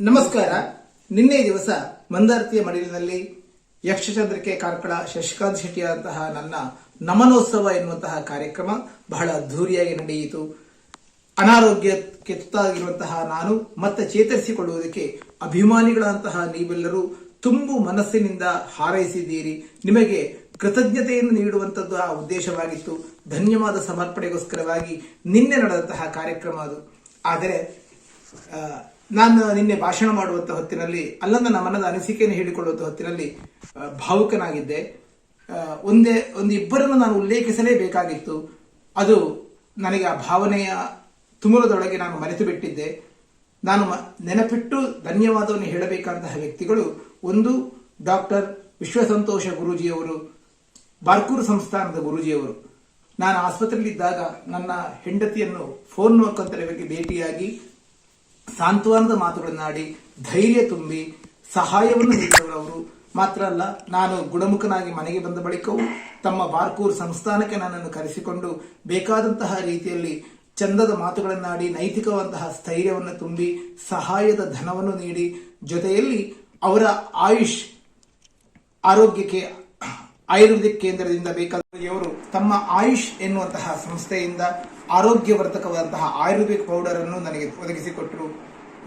ನಮಸ್ಕಾರ. ನಿನ್ನೆ ದಿವಸ ಮಂದಾರ್ತಿಯ ಮಡಿಲಿನಲ್ಲಿ ಯಕ್ಷಚಂದ್ರಿಕೆ ಕಾರ್ಕಳ ಶಶಿಕಾಂತ್ ಶೆಟ್ಟಿಯಾದಂತಹ ನನ್ನ ನಮನೋತ್ಸವ ಎನ್ನುವಂತಹ ಕಾರ್ಯಕ್ರಮ ಬಹಳ ಅದ್ಧೂರಿಯಾಗಿ ನಡೆಯಿತು. ಅನಾರೋಗ್ಯಕ್ಕೆ ತುತ್ತಾಗಿರುವಂತಹ ನಾನು ಮತ್ತೆ ಚೇತರಿಸಿಕೊಳ್ಳುವುದಕ್ಕೆ ಅಭಿಮಾನಿಗಳಂತಹ ನೀವೆಲ್ಲರೂ ತುಂಬು ಮನಸ್ಸಿನಿಂದ ಹಾರೈಸಿದ್ದೀರಿ. ನಿಮಗೆ ಕೃತಜ್ಞತೆಯನ್ನು ನೀಡುವಂಥದ್ದು ಆ ಉದ್ದೇಶವಾಗಿತ್ತು. ಧನ್ಯವಾದ ಸಮರ್ಪಣೆಗೋಸ್ಕರವಾಗಿ ನಿನ್ನೆ ನಡೆದಂತಹ ಕಾರ್ಯಕ್ರಮ ಅದು. ಆದರೆ ನಾನು ನಿನ್ನೆ ಭಾಷಣ ಮಾಡುವಂತಹ ಹೊತ್ತಿನಲ್ಲಿ ನನ್ನ ಮನದ ಅನಿಸಿಕೆಯನ್ನು ಹೇಳಿಕೊಳ್ಳುವಂತಹ ಹೊತ್ತಿನಲ್ಲಿ ಭಾವುಕನಾಗಿದ್ದೆ. ಇಬ್ಬರನ್ನು ನಾನು ಉಲ್ಲೇಖಿಸಲೇಬೇಕಾಗಿತ್ತು. ಅದು ನನಗೆ ಆ ಭಾವನೆಯ ತುಮುಲದೊಳಗೆ ನಾನು ಮರೆತು ಬಿಟ್ಟಿದ್ದೆ. ನಾನು ನೆನಪಿಟ್ಟು ಧನ್ಯವಾದವನ್ನು ಹೇಳಬೇಕಾದಂತಹ ವ್ಯಕ್ತಿಗಳು, ಒಂದು ಡಾಕ್ಟರ್ ವಿಶ್ವಸಂತೋಷ ಗುರೂಜಿಯವರು, ಬಾರ್ಕೂರು ಸಂಸ್ಥಾನದ ಗುರೂಜಿಯವರು. ನಾನು ಆಸ್ಪತ್ರೆಯಲ್ಲಿದ್ದಾಗ ನನ್ನ ಹೆಂಡತಿಯನ್ನು ಫೋನ್ ಮುಖಾಂತರವಾಗಿ ಭೇಟಿಯಾಗಿ ಸಾಂತ್ವನದ ಮಾತುಗಳನ್ನಾಡಿ ಧೈರ್ಯ ತುಂಬಿ ಸಹಾಯವನ್ನು ನೀಡಿದವರು. ಮಾತ್ರ ಅಲ್ಲ, ನಾನು ಗುಣಮುಖನಾಗಿ ಮನೆಗೆ ಬಂದ ಬಳಿಕವೂ ತಮ್ಮ ಬಾರ್ಕೂರು ಸಂಸ್ಥಾನಕ್ಕೆ ನನ್ನನ್ನು ಕರೆಸಿಕೊಂಡು ಬೇಕಾದಂತಹ ರೀತಿಯಲ್ಲಿ ಚಂದದ ಮಾತುಗಳನ್ನಾಡಿ ನೈತಿಕವಂತಹ ಸ್ಥೈರ್ಯವನ್ನು ತುಂಬಿ ಸಹಾಯದ ಧನವನ್ನು ನೀಡಿ ಜೊತೆಯಲ್ಲಿ ಅವರ ಆರೋಗ್ಯಕ್ಕೆ ಆಯುರ್ವೇದಿಕ್ ಕೇಂದ್ರದಿಂದ ಬೇಕಾದವರು ತಮ್ಮ ಆಯುಷ್ ಎನ್ನುವಂತಹ ಸಂಸ್ಥೆಯಿಂದ ಆರೋಗ್ಯವರ್ಧಕವಾದಂತಹ ಆಯುರ್ವೇದಿಕ್ ಪೌಡರ್ ಅನ್ನು ನನಗೆ ಒದಗಿಸಿಕೊಟ್ಟರು.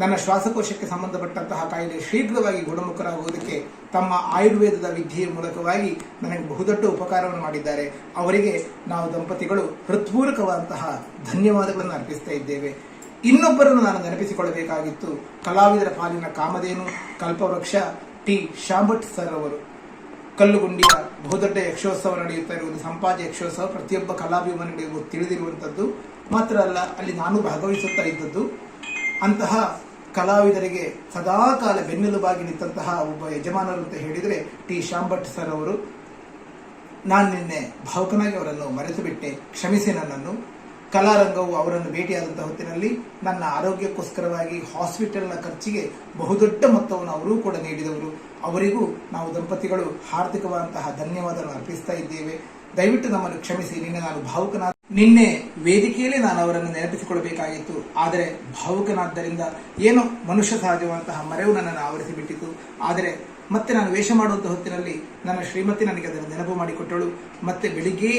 ನನ್ನ ಶ್ವಾಸಕೋಶಕ್ಕೆ ಸಂಬಂಧಪಟ್ಟಂತಹ ಕಾಯಿಲೆ ಶೀಘ್ರವಾಗಿ ಗುಣಮುಖರಾಗುವುದಕ್ಕೆ ತಮ್ಮ ಆಯುರ್ವೇದದ ವಿದ್ಯೆಯ ಮೂಲಕವಾಗಿ ನನಗೆ ಬಹುದೊಡ್ಡ ಉಪಕಾರವನ್ನು ಮಾಡಿದ್ದಾರೆ. ಅವರಿಗೆ ನಾವು ದಂಪತಿಗಳು ಹೃತ್ಪೂರ್ವಕವಾದಂತಹ ಧನ್ಯವಾದಗಳನ್ನು ಅರ್ಪಿಸ್ತಾ ಇದ್ದೇವೆ. ಇನ್ನೊಬ್ಬರನ್ನು ನಾನು ನೆನಪಿಸಿಕೊಳ್ಳಬೇಕಾಗಿತ್ತು. ಕಲಾವಿದರ ಪಾಲಿನ ಕಾಮಧೇನು ಕಲ್ಪವೃಕ್ಷ ಟಿ ಶಾಂಭಟ್ ಸರ್ ಅವರು. ಕಲ್ಲುಗುಂಡಿಯ ಬಹುದೊಡ್ಡ ಯಕ್ಷೋತ್ಸವ ನಡೆಯುತ್ತಾ ಇರುವುದು, ಸಂಪಾದ್ಯ ಯಕ್ಷೋತ್ಸವ ಪ್ರತಿಯೊಬ್ಬ ಕಲಾಭಿಮಾನಿಗಳಿಗೂ ತಿಳಿದಿರುವಂಥದ್ದು. ಮಾತ್ರ ಅಲ್ಲ, ಅಲ್ಲಿ ನಾನು ಭಾಗವಹಿಸುತ್ತಾ ಇದ್ದದ್ದು. ಅಂತಹ ಕಲಾವಿದರಿಗೆ ಸದಾಕಾಲ ಬೆನ್ನೆಲುಬಾಗಿ ನಿಂತಹ ಒಬ್ಬ ಯಜಮಾನರು ಅಂತ ಹೇಳಿದರೆ ಟಿ ಶಾಂಭಟ್ ಸರ್ ಅವರು. ನಾನು ನಿನ್ನೆ ಭಾವುಕನಾಗಿ ಅವರನ್ನು ಮರೆತು ಬಿಟ್ಟೆ, ಕ್ಷಮಿಸಿ ನನ್ನನ್ನು. ಕಲಾರಂಗವು ಅವರನ್ನು ಭೇಟಿಯಾದಂತಹ ಹೊತ್ತಿನಲ್ಲಿ ನನ್ನ ಆರೋಗ್ಯಕ್ಕೋಸ್ಕರವಾಗಿ ಹಾಸ್ಪಿಟಲ್ನ ಖರ್ಚಿಗೆ ಬಹುದೊಡ್ಡ ಮೊತ್ತವನ್ನು ಅವರೂ ಕೂಡ ನೀಡಿದವರು. ಅವರಿಗೂ ನಾವು ದಂಪತಿಗಳು ಹಾರ್ದಿಕವಾದಂತಹ ಧನ್ಯವಾದವನ್ನು ಅರ್ಪಿಸ್ತಾ ಇದ್ದೇವೆ. ದಯವಿಟ್ಟು ನಮ್ಮನ್ನು ಕ್ಷಮಿಸಿ. ನಿನ್ನೆ ನಾನು ಭಾವುಕನಾದ ನಿನ್ನೆ ವೇದಿಕೆಯಲ್ಲಿ ನಾನು ಅವರನ್ನು ನೆನಪಿಸಿಕೊಳ್ಳಬೇಕಾಗಿತ್ತು. ಆದರೆ ಭಾವುಕನಾದ್ದರಿಂದ ಏನೋ ಮನುಷ್ಯ ಸಹಜವಾದಂತಹ ಮರೆವು ನನ್ನನ್ನು ಆವರಿಸಿ ಬಿಟ್ಟಿತು. ಆದರೆ ಮತ್ತೆ ನಾನು ವೇಷ ಮಾಡುವಂತಹ ಹೊತ್ತಿನಲ್ಲಿ ನನ್ನ ಶ್ರೀಮತಿ ನನಗೆ ಅದನ್ನು ನೆನಪು ಮಾಡಿಕೊಟ್ಟಳು. ಮತ್ತೆ ಬೆಳಿಗ್ಗೆ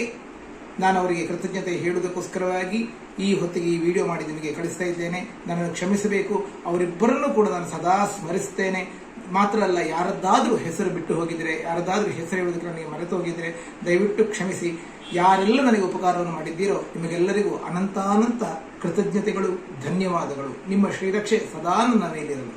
ನಾನು ಅವರಿಗೆ ಕೃತಜ್ಞತೆ ಹೇಳುವುದಕ್ಕೋಸ್ಕರವಾಗಿ ಈ ಹೊತ್ತಿಗೆ ಈ ವಿಡಿಯೋ ಮಾಡಿ ನಿಮಗೆ ಕಳಿಸ್ತಾ ಇದ್ದೇನೆ. ನನ್ನನ್ನು ಕ್ಷಮಿಸಬೇಕು. ಅವರಿಬ್ಬರನ್ನೂ ಕೂಡ ನಾನು ಸದಾ ಸ್ಮರಿಸುತ್ತೇನೆ. ಮಾತ್ರ ಅಲ್ಲ, ಯಾರದ್ದಾದ್ರೂ ಹೆಸರು ಬಿಟ್ಟು ಹೋಗಿದ್ರೆ, ಯಾರದ್ದಾದ್ರೂ ಹೆಸರು ಹೇಳುವುದಕ್ಕೆ ನನಗೆ ಮರೆತು ಹೋಗಿದ್ರೆ ದಯವಿಟ್ಟು ಕ್ಷಮಿಸಿ. ಯಾರೆಲ್ಲ ನನಗೆ ಉಪಕಾರವನ್ನು ಮಾಡಿದ್ದೀರೋ ನಿಮಗೆಲ್ಲರಿಗೂ ಅನಂತಾನಂತ ಕೃತಜ್ಞತೆಗಳು, ಧನ್ಯವಾದಗಳು. ನಿಮ್ಮ ಶ್ರೀರಕ್ಷೆ ಸದಾ ನನ್ನ ಮೇಲಿರಲಿ.